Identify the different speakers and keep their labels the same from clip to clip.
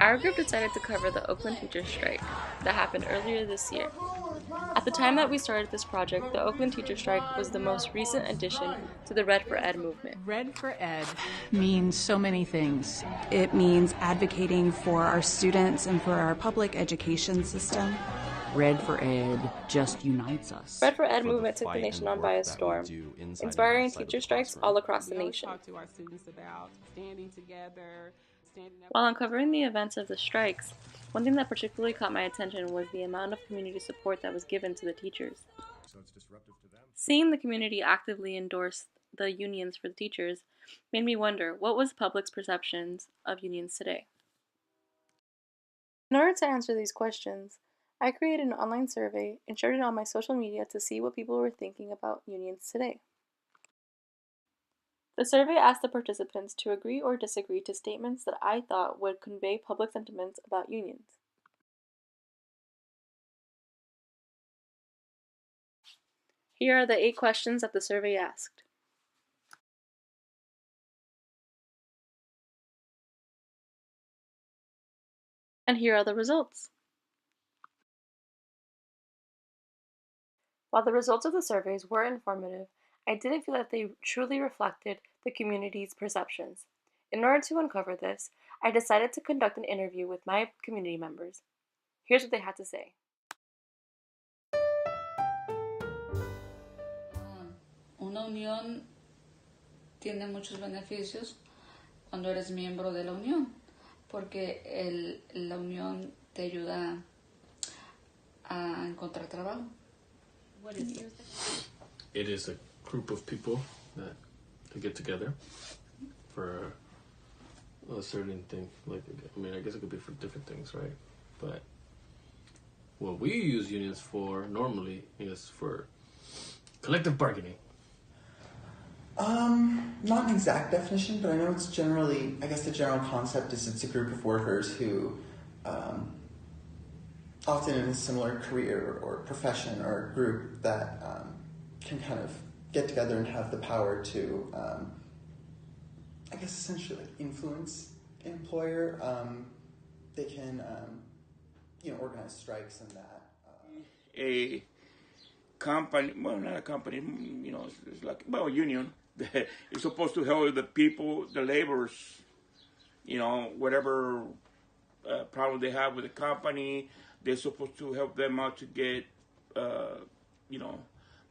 Speaker 1: Our group decided to cover the Oakland teachers strike that happened earlier this year. At the time that we started this project, the Oakland teacher strike was the most recent addition to the Red for Ed movement.
Speaker 2: Red for Ed means so many things.
Speaker 3: It means advocating for our students and for our public education system.
Speaker 4: Red for Ed just unites us.
Speaker 1: Red for Ed movement took the nation on by a storm, inspiring teacher strikes all across the nation. While uncovering the events of the strikes, one thing that particularly caught my attention was the amount of community support that was given to the teachers. Seeing the community actively endorse the unions for the teachers made me wonder, what was the public's perceptions of unions today? In order to answer these questions, I created an online survey and shared it on my social media to see what people were thinking about unions today. The survey asked the participants to agree or disagree to statements that I thought would convey public sentiments about unions. Here are the 8 questions that the survey asked. And here are the results. While the results of the surveys were informative, I didn't feel that they truly reflected the community's perceptions. In order to uncover this, I decided to conduct an interview with my community members. Here's what they had to say.
Speaker 5: Una unión tiene muchos beneficios cuando eres miembro de la unión, porque la unión te ayuda a encontrar trabajo. What is it?
Speaker 6: It is a group of people that get together for a certain thing. Like, I mean, I guess it could be for different things, right? But what we use unions for normally is for collective bargaining.
Speaker 7: Not an exact definition, but I know it's generally, I guess the general concept is it's a group of workers who, often in a similar career or profession or group that can kind of get together and have the power to, I guess essentially influence an employer. They can, organize strikes and that.
Speaker 8: A company, well, not a company, it's like, well, a union. It's supposed to help the people, the laborers, whatever problem they have with the company, they're supposed to help them out to get,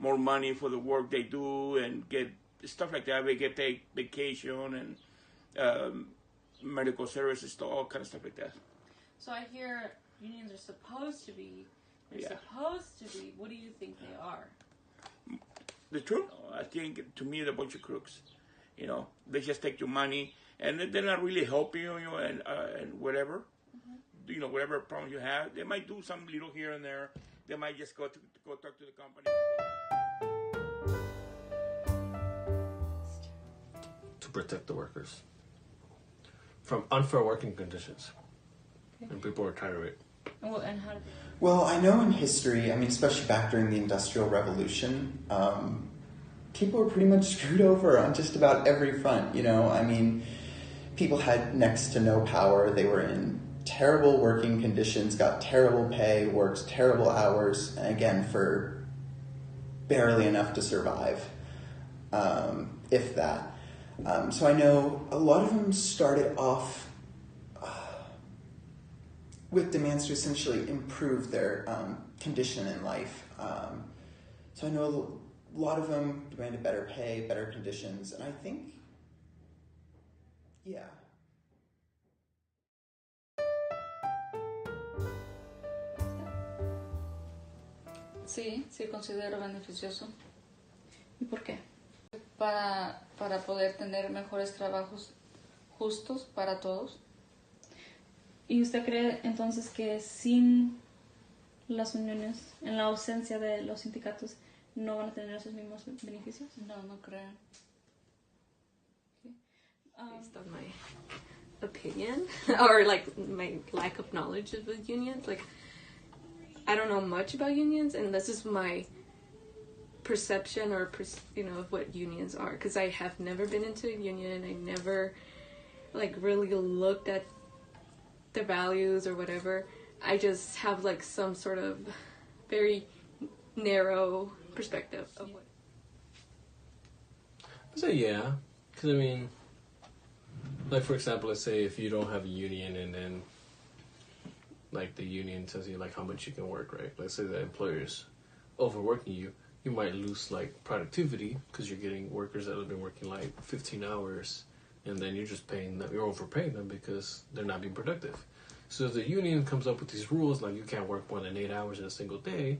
Speaker 8: more money for the work they do and get stuff like that. They get take vacation and medical services, all kind of stuff like that.
Speaker 5: So I hear unions are supposed to be. They're supposed to be. What do you think they are?
Speaker 8: The truth, I think, to me, they're a bunch of crooks. They just take your money, and they're not really helping you, and whatever. Mm-hmm. Whatever problem you have, they might do some little here and there. They might just go talk to the company.
Speaker 6: To protect the workers from unfair working conditions. Okay. And people are tired of it.
Speaker 5: Well, and how did they...
Speaker 7: Well, I know in history, especially back during the Industrial Revolution, people were pretty much screwed over on just about every front, people had next to no power. They were in terrible working conditions, got terrible pay, worked terrible hours, and again, for barely enough to survive, if that. So I know a lot of them started off with demands to essentially improve their condition in life. So I know a lot of them demanded better pay, better conditions, and I think, yeah.
Speaker 5: Sí, considero beneficioso.
Speaker 1: ¿Y por qué?
Speaker 5: Para poder tener mejores trabajos justos para todos.
Speaker 1: ¿Y usted cree entonces que sin las uniones, en la ausencia de los sindicatos, no van a tener esos mismos beneficios?
Speaker 5: No creo.
Speaker 9: Okay. Based on my opinion or my lack of knowledge of the unions, I don't know much about unions, and this is my perception or of what unions are, because I have never been into a union. I never really looked at their values or whatever. I just have like some sort of very narrow perspective of what.
Speaker 6: I'd say yeah, because I mean, like for example, let's say if you don't have a union and then like the union tells you like how much you can work, right? Let's say the employer's overworking you, you might lose like productivity because you're getting workers that have been working like 15 hours, and then you're just paying them, you're overpaying them because they're not being productive. So if the union comes up with these rules like you can't work more than 8 hours in a single day.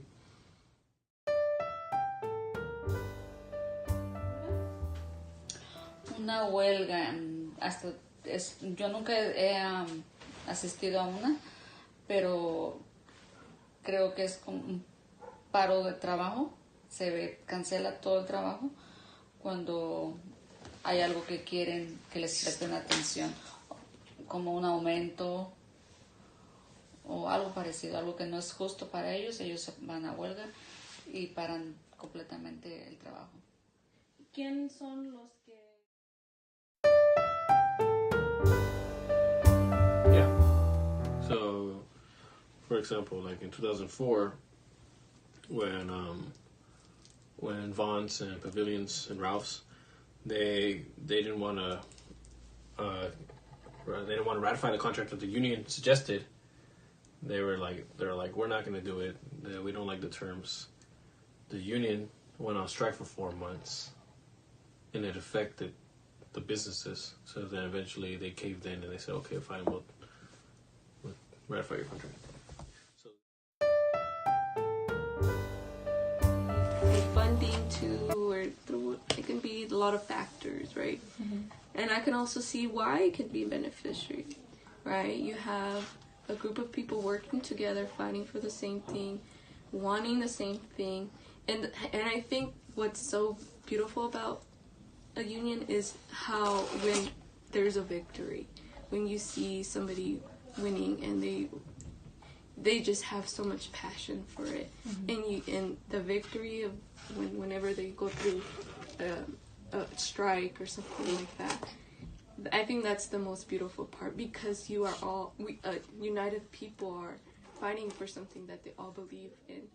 Speaker 5: Una huelga, yo nunca he asistido a una, pero creo que es como un paro de trabajo, cancela todo el trabajo cuando hay algo que quieren que les presten atención, como un aumento o algo parecido, algo que no es justo para ellos van a huelga y paran completamente el trabajo.
Speaker 1: ¿Quién son los que...?
Speaker 6: Yeah. So, for example, like in 2004, when Vons and Pavilions and Ralph's, they didn't want to ratify the contract that the union suggested. They were like, we're not going to do it. We don't like the terms. The union went on strike for 4 months, and it affected the businesses. So then eventually they caved in and they said, okay, fine, we'll ratify your contract. So
Speaker 9: funding too, or through it can be a lot of factors, right? Mm-hmm. And I can also see why it can be beneficial, right? You have a group of people working together, fighting for the same thing, wanting the same thing, and I think what's so beautiful about a union is how when there's a victory, when you see somebody winning and they just have so much passion for it, mm-hmm. and the victory of whenever they go through a strike or something like that, I think that's the most beautiful part, because you are all united people are fighting for something that they all believe in.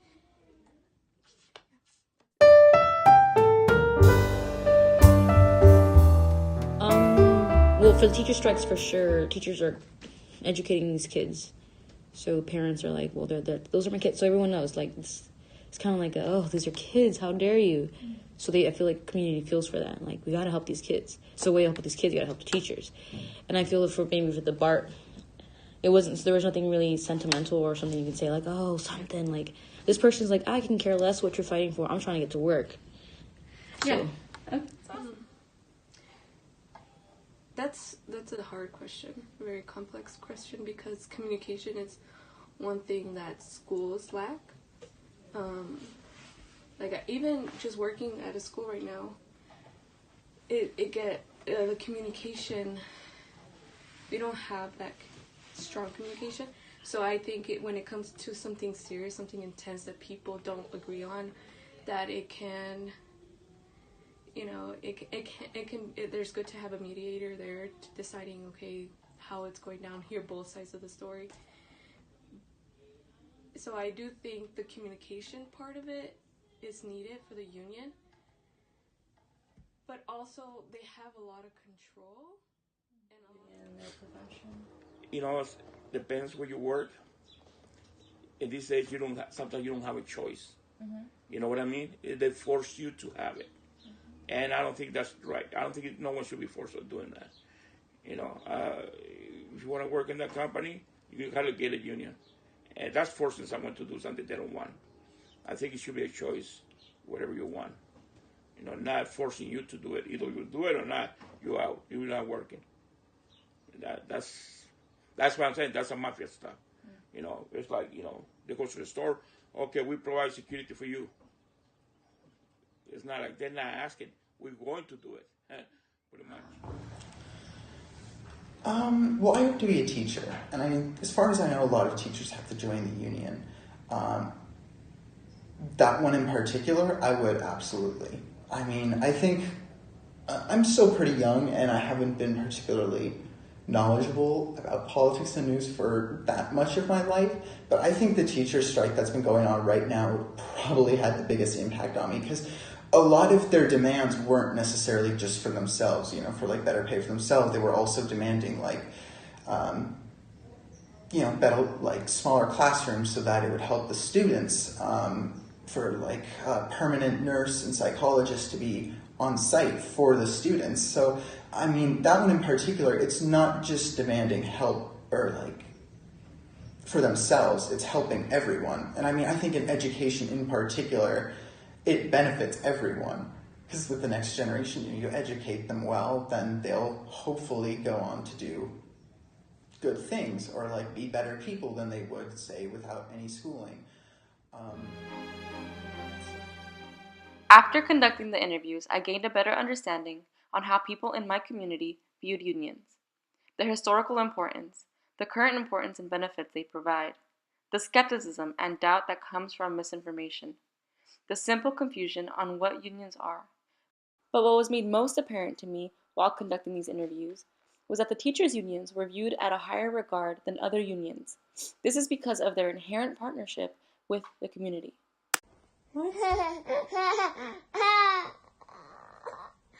Speaker 4: Well, for the teacher strikes, for sure, teachers are educating these kids. So parents are like, well, those are my kids. So everyone knows, like, it's kind of like, oh, these are kids. How dare you? So I feel like community feels for that. Like, we got to help these kids. So way to help these kids, you got to help the teachers. And I feel that for the BART, there was nothing really sentimental or something you could say, like, oh, something. Like, this person's like, I can care less what you're fighting for. I'm trying to get to work.
Speaker 9: Yeah. So. That's a hard question, a very complex question, because communication is one thing that schools lack. Like even just working at a school right now, the communication, we don't have that strong communication. So I think when it comes to something serious, something intense that people don't agree on, that it can. There's good to have a mediator there deciding, okay, how it's going down, hear both sides of the story. So I do think the communication part of it is needed for the union, but also they have a lot of control in their profession.
Speaker 8: It depends where you work. In these days, sometimes you don't have a choice. Mm-hmm. You know what I mean? They force you to have it. And I don't think that's right. I don't think no one should be forced on doing that. If you want to work in that company, you got to get a union. And that's forcing someone to do something they don't want. I think it should be a choice, whatever you want. Not forcing you to do it. Either you do it or not, you're out. You're not working. That's what I'm saying. That's a mafia stuff. Mm. It's like, they go to the store. Okay, we provide security for you. It's not like they're not asking. We're going to do it, pretty much.
Speaker 7: Well, I hope to be a teacher. And I mean, as far as I know, a lot of teachers have to join the union. That one in particular, I would absolutely. I mean, I think I'm still pretty young and I haven't been particularly knowledgeable about politics and news for that much of my life, but I think the teacher strike that's been going on right now probably had the biggest impact on me, because a lot of their demands weren't necessarily just for themselves, you know, for like better pay for themselves. They were also demanding like, you know, better, like smaller classrooms so that it would help the students, for like a permanent nurse and psychologist to be on site for the students. So, I mean, that one in particular, it's not just demanding help or like for themselves, it's helping everyone. And I mean, I think in education in particular, it benefits everyone. Because with the next generation, you educate them well, then they'll hopefully go on to do good things or like be better people than they would, say, without any schooling.
Speaker 1: After conducting the interviews, I gained a better understanding on how people in my community viewed unions, their historical importance, the current importance and benefits they provide, the skepticism and doubt that comes from misinformation, the simple confusion on what unions are. But what was made most apparent to me while conducting these interviews was that the teachers' unions were viewed at a higher regard than other unions. This is because of their inherent partnership with the community.